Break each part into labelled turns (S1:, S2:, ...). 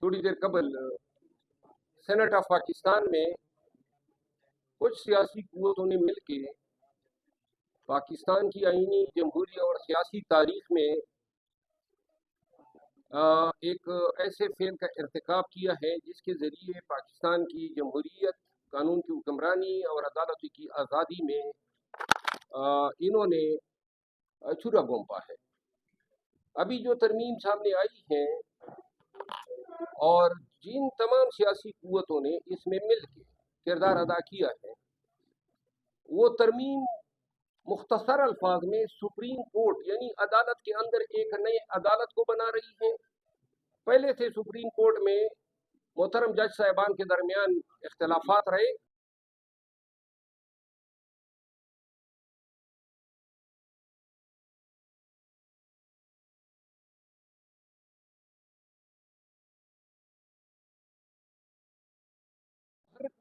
S1: थोड़ी देर कबल senate of Pakistan में कुछ सियासी कुव्वतों ने मिल के पाकिस्तान की आईनी जमहूरी और सियासी तारीख में एक ऐसे फेल का इर्तिकाब किया है जिसके ज़रिए पाकिस्तान की जमहूरियत, कानून की हुक्मरानी और अदालत की आज़ादी में इन्होंने छुरा घोंपा है। अभी जो तरमीम सामने आई है और जिन तमाम सियासी कुव्वतों ने इसमें मिल के किरदार अदा किया है, वो तरमीम मुख्तसर अल्फाज में सुप्रीम कोर्ट यानी अदालत के अंदर एक नए अदालत को बना रही है। पहले से सुप्रीम कोर्ट में मोहतरम जज साहिबान के दरमियान इख्तलाफात रहे,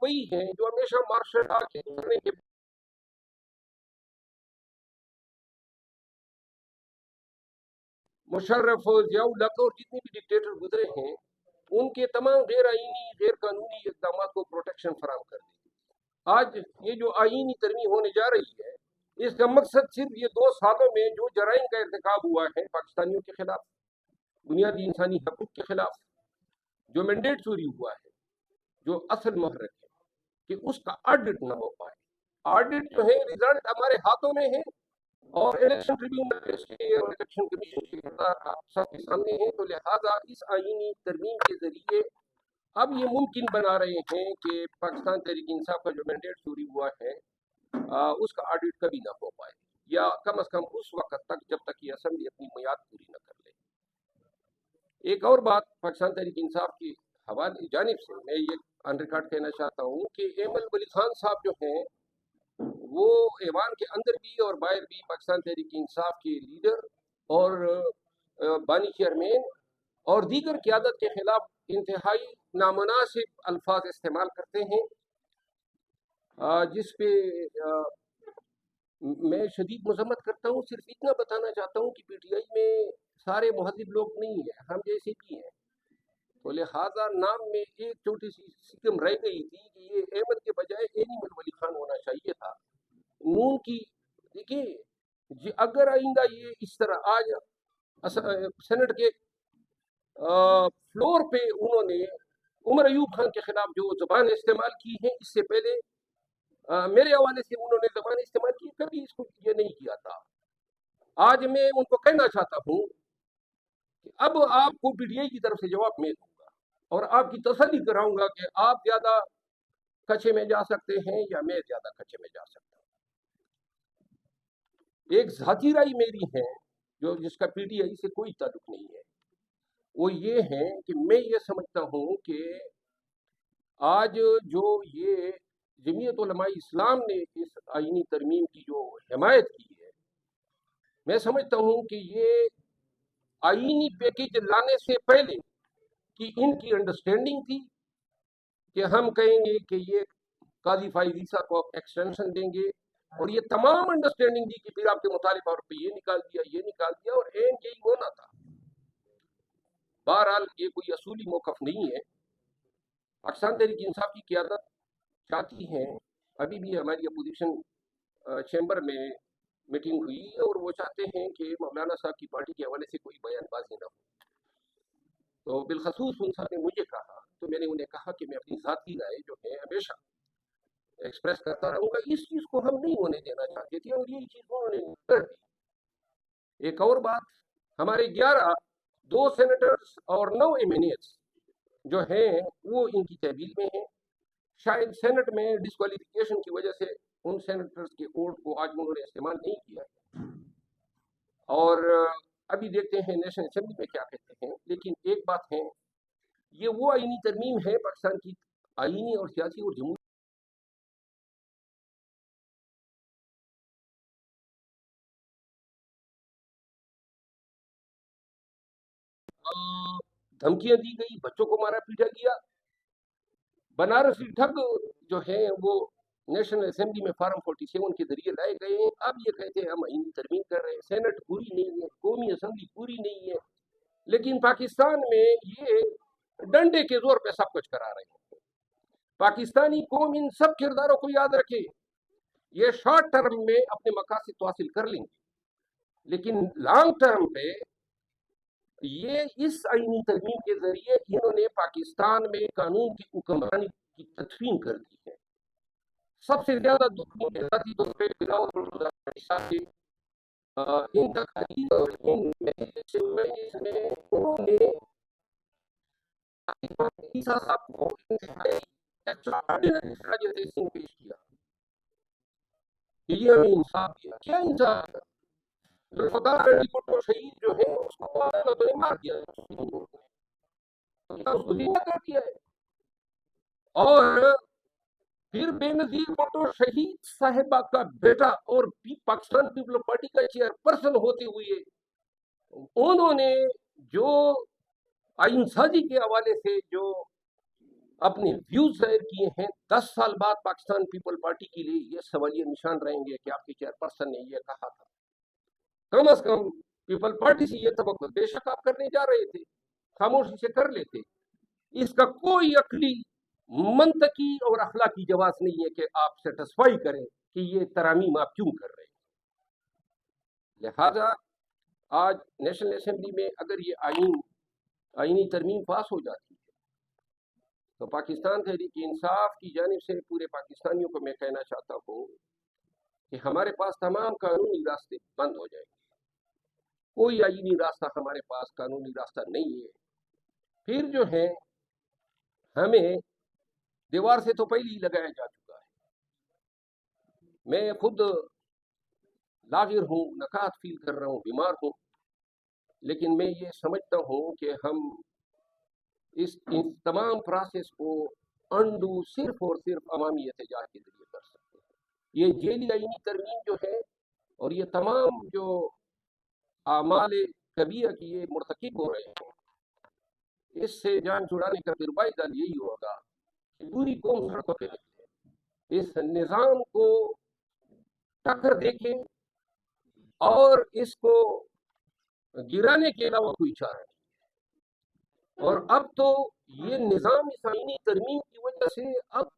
S1: वही है जो हमेशा मार्शल लॉ के गुजरने के मुशर्रफ, जियाउल हक और जितने भी डिक्टेटर गुजरे हैं, उनके तमाम गैर आईनी गैर कानूनी इकदाम को प्रोटेक्शन फराम कर दी। आज ये जो आईनी तरमीम होने जा रही है, इसका मकसद सिर्फ ये 2 सालों में जो जराइम का इर्तिकाब हुआ है पाकिस्तानियों के खिलाफ, बुनियादी इंसानी हकूक के खिलाफ, जो मैंडेट चोरी हुआ है, जो असल महरक है कि उसका ऑडिट ना हो पाए। ऑडिट जो है रिजल्ट हमारे हाथों में है और इलेक्शन ट्रिब्यूनल के और इलेक्शन कमीशन के इक़्तिदार आप सबके सामने हैं, तो लिहाजा इस आईनी तरमीम के जरिए अब ये मुमकिन बना रहे हैं कि पाकिस्तान तहरीक इंसाफ का जो मैंडेट चोरी हुआ है उसका ऑडिट कभी ना हो पाए, या कम अज कम उस वक्त तक जब तक ये असम्बली अपनी मियाद पूरी न कर ले। एक और बात पाकिस्तान तहरीक इंसाफ की हवाले जानिब से मैं ये ऑन रिकॉर्ड कहना चाहता हूँ कि एमल वली खान साहब जो हैं, वो ऐवान के अंदर भी और बाहर भी पाकिस्तान तहरीक इंसाफ के लीडर और बानी चेयरमैन और दीगर क़यादत के खिलाफ इंतहाई नामुनासिब अल्फाज इस्तेमाल करते हैं, जिस पे मैं शदीद मजम्मत करता हूँ। सिर्फ इतना बताना चाहता हूँ कि पीटीआई में सारे मुहज़्ज़िब लोग नहीं हैं, हम जैसे भी हैं, तो लिहाजा नाम में एक छोटी सी सिकम रह गई थी कि ये अहमद के बजाय एनिमल वली खान होना चाहिए था। नून की देखिए, अगर आइंदा ये इस तरह आज सेनेट के फ्लोर पे उन्होंने उमर अयूब खान के खिलाफ जो जबान इस्तेमाल की है, इससे पहले मेरे हवाले से उन्होंने जबान इस्तेमाल की, कभी इसको ये नहीं किया था। आज मैं उनको कहना चाहता हूँ कि अब आपको पीटीआई की तरफ से जवाब मैं दूंगा और आपकी तसल्ली कराऊंगा कि आप ज्यादा कच्चे में जा सकते हैं या मैं ज्यादा कच्चे में जा सकता हूँ। एक जाती राय मेरी है जो जिसका पीटीआई से कोई ताल्लुक नहीं है, वो ये है कि मैं ये समझता हूँ कि आज जो ये जमीयत उलमा इस्लाम ने इस आईनी तरमीम की जो हिमायत की है, मैं समझता हूँ कि ये आईनी पैकेज लाने से पहले कि इनकी अंडरस्टैंडिंग थी कि हम कहेंगे कि ये काजी फाइज ईसा को एक्सटेंशन देंगे, और ये तमाम अंडरस्टैंडिंग थी कि फिर आपके मुतालिबा पे ये निकाल दिया, ये निकाल दिया, और एन यही होना था। बहरहाल ये कोई असूली मौकफ नहीं है। पाकिस्तान तहरीक इंसाफ की क़यादत चाहती हैं, अभी भी हमारी अपोजिशन चैम्बर में मीटिंग हुई और वो चाहते हैं कि मौलाना साहब की पार्टी के हवाले से कोई बयानबाजी न हो। तो बिलखसूस उन साहब ने मुझे कहा, तो मैंने उन्हें कहा कि मैं अपनी ज़ाती राय जो है हमेशा एक्सप्रेस करता रहूँगा। इस चीज़ को हम नहीं होने देना चाहते थे और यही चीज़ उन्होंने कर दी। एक और बात, हमारे 2 सेनेटर्स और 9 एमएनएस जो हैं वो इनकी तहवील में हैं। शायद सेनेट में डिस्क्वालिफिकेशन की वजह से उन सेनेटर्स के वोट को आज उन्होंने इस्तेमाल नहीं किया, और अभी देखते हैं नेशनल असेंबली में क्या कहते हैं। लेकिन एक बात है, ये वो आईनी तरमीम है पाकिस्तान की आईनी और सियासी और जमहूरी धमकियां दी गई, बच्चों को मारा पीटा गया। बनारसी ठग जो है वो नेशनल असेंबली में फार्म 47 के जरिए लाए गए हैं। अब ये कहते हैं हम आईनी तरमीम कर रहे हैं, सेनेट पूरी नहीं है, कौमी असेंबली पूरी नहीं है। लेकिन पाकिस्तान में ये डंडे के जोर पे सब कुछ करा रहे हैं। पाकिस्तानी कौम इन सब किरदारों को याद रखे। ये शॉर्ट टर्म में अपने मकासद तो हासिल कर लेंगे, लेकिन लॉन्ग टर्म पे ये इस आईनी तरमीम के जरिए इन्होंने पाकिस्तान में कानून की हुक्मरानी की तदफीन कर दी है। सबसे ज्यादा दुख मुझे ज़ाती तौर पे बिलावल भुट्टो साहब के इन तकारीर और इन मैसेज से हुआ है, जिसमें उन्होंने ईसा साहब को इंतहाई एक्स्ट्राऑर्डिनरी ट्रेजेडी पेश किया कि ये हमें इंसाफ दिया। क्या इंसाफ है? जुल्फ़िकार अली भुट्टो शहीद जो है उसको कौन तो नहीं मार दिया, तो क्या उसको जिंदा कर दिया है? और फिर बेनजीर भुट्टो शहीद साहिबा का बेटा और पाकिस्तान पीपल पार्टी का चेयरपर्सन होते हुए उन्होंने जो आइन साजी के हवाले से जो अपने व्यूज जाहिर किए हैं, 10 साल बाद पाकिस्तान पीपल पार्टी के लिए ये सवालिया निशान रहेंगे कि आपके चेयरपर्सन ने ये कहा था। कम अज कम पीपल पार्टी से ये तवक्को बेशक आप करने जा रहे थे, खामोशी से कर लेते। इसका कोई अकली, मंतकी और अखलाकी जवाब नहीं है कि आप सेटिस्फाई करें कि ये तरामीम आप क्यों कर रहे हैं। लिहाजा आज नेशनल असेंबली में अगर ये आईनी तरमीम पास हो जाती है तो पाकिस्तान तहरीक इंसाफ की जानिब से पूरे पाकिस्तानियों को मैं कहना चाहता हूँ कि हमारे पास तमाम कानूनी रास्ते बंद हो जाएंगे। कोई आईनी रास्ता हमारे पास कानूनी रास्ता नहीं है। फिर जो है हमें दीवार से तो पहले ही लगाया जा चुका है। मैं खुद लागिर हूँ, नकात फील कर रहा हूँ, बीमार हूँ, लेकिन मैं ये समझता हूँ कि हम इस तमाम प्रोसेस को अंडू सिर्फ और सिर्फ अवामी एहतजाज के जरिए कर सकते हैं। ये जेली आईनी तरमीम जो है और ये तमाम जो आमाल कबीरा की ये मुर्तकिब हो रहे हैं, इससे जान छुड़ाने का फिर दल यही होगा कि पूरी कौम सड़कों पर निकले, इस निज़ाम को टक्कर देखें और इसको गिराने के अलावा कोई चारा नहीं। और अब तो ये निज़ाम इस आईनी तरमीम की वजह से अब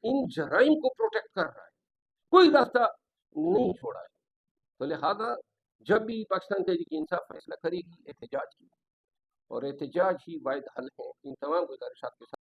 S1: इन जराइम को प्रोटेक्ट कर रहा है, कोई रास्ता नहीं छोड़ा है। तो लिहाजा जब भी पाकिस्तान तहरीक इंसाफ फैसला करेगी एहतजाज की, और एहतजाज ही वाहिद हल है। इन तमाम गुजारिशात के साथ